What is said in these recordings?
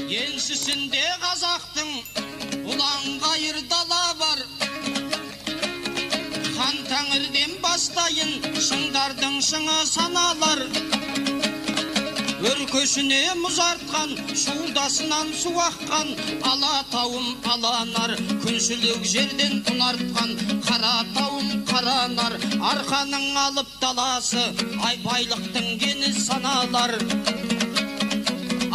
Еншісінде қазақтың ұлан қайыр дала бар. Хан тәңірден бастайын шыңдардың шыңы саналар. Өркөшіне мұзартқан шуылдасынан су аққан, алатауым аланар, күншілік жерден ұнартқан, қаратауым қаранар, арқаның алып даласы, ай байлықтың кені саналар.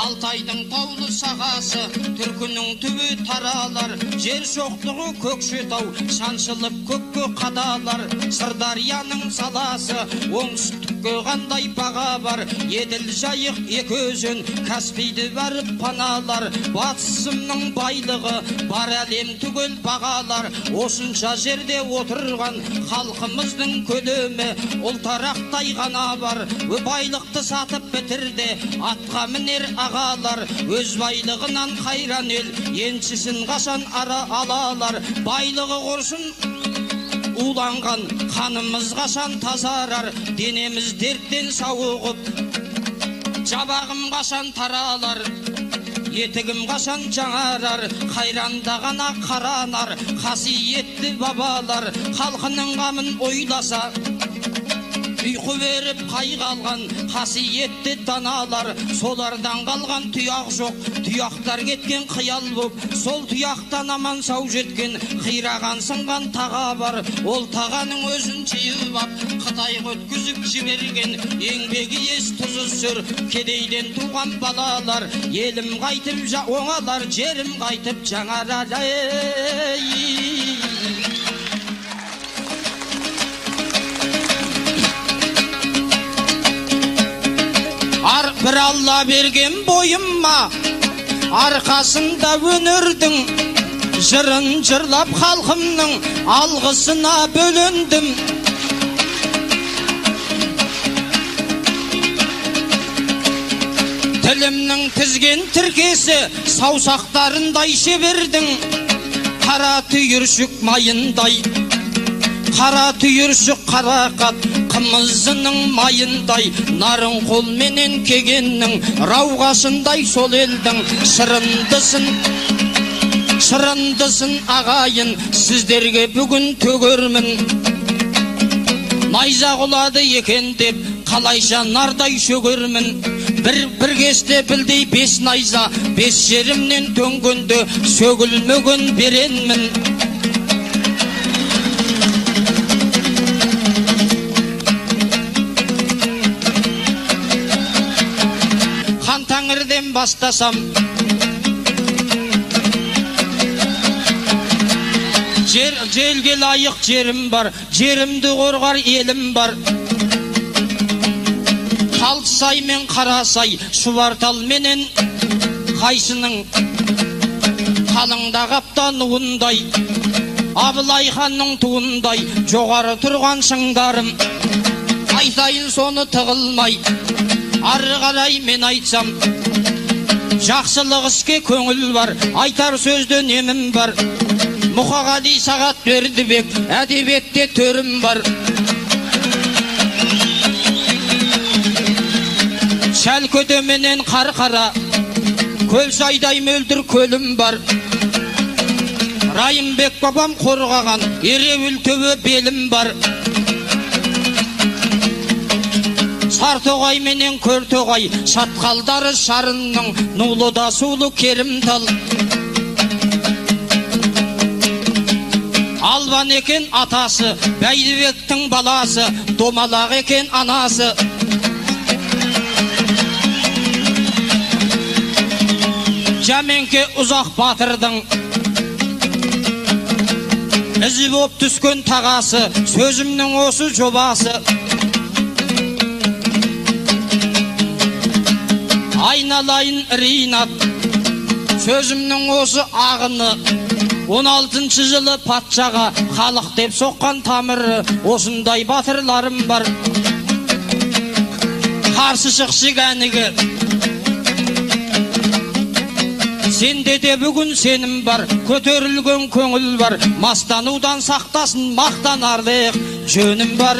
Алтайдың таулы сағасы, түркінің түбі таралар, жер шоқтығы Көкшетау, шаншылып көкке қадалар. Сырдарияның саласы, оңтүстікке қандай баға бар, Еділ жайық екі өзен, Каспийді бәріп паналар. Батысымның байлығы, бар әлем түгел бағалар, осынша жерде отырған халқымыздың көлемі ұлтарақтай ғана бар. Байлықты сатып бітірді, атқа мінер ағалар, өз байлығынан қайран ел, еншісін қашан алалар. Байлығы құрсын уланған қанымыз қашан тазарар, денеміз дерттен сауығып, жабағым қашан таралар, етігім қашан жаңарар. Қайрандағана қаранар, қасиетті бабалар, халқының қамын ойласа ұйқы беріп қайғалған қасиетті даналар. Солардан қалған тұяқ жоқ, тұяқтар кеткен қиял боп, сол тұяқтан аман сау жеткен қираған сынған таға бар. Ол тағаның өзін жиып ап, Қытайға өткізіп жіберген, еңбегі ес тұзы сүр, кедейден туған балалар. Елім қайтып оңалар, жерім қайтып жаңарар. Бір Алла берген бойымма, арқасында өнердің, жырын жырлап халқымның алғысына бөлендім. Тілімнің тізген тіркесі саусақтарындай шебердің, қара түйіршік майындай, қара түйіршік қарақат қымызының майындай, нарын қолменен кегеннің рауғасындай сол елдің шырындысын ағайын сіздерге бүгін төгермін. Найза құлады екен деп қалайша нардай шөгермін. Бір кесте білдей бес найза, бес жерімнен төнгенде сөгілмеген беренмін. Хан тәңірден бастасам, желге лайық жерім бар, жерімді қорғар елім бар. Талдысай мен Қарасай, Шұбартал менен қайсының қалыңда қаптан уындай, Абылай ханның туындай жоғары тұрған шыңдарым. Айтайын соны тығылмай, ары қарай мен айтсам, жақсылық іске көңіл бар, айтар сөзден емім бар. Мұқағали Сағат Бердібек, әдебиетте төрім бар. Шәлкөте менен Қарқара, Көлсайдай мөлдір көлім бар. Райымбек бабам қорғаған Ереуіл төбе белім бар. Сартоғай менен Көртоғай, шатқалдары шарынның нулыда сулы керімтал. Албан екен атасы, Бәйдібектің баласы, Домалақ екен анасы. Жәменке ұзақ батырдың ізі боп түскен тағасы, сөзімнің осы жобасы. Айналайын Ринат, сөзімнің осы ағыны. 16 жылы патшаға халық деп соққан тамыры, осындай батырларым бар. Қарсы шықшы кәнігі, сенде де бүгін сенім бар, көтерілген көңіл бар. Мастанудан сақтасын мақтанарлық жөнім бар.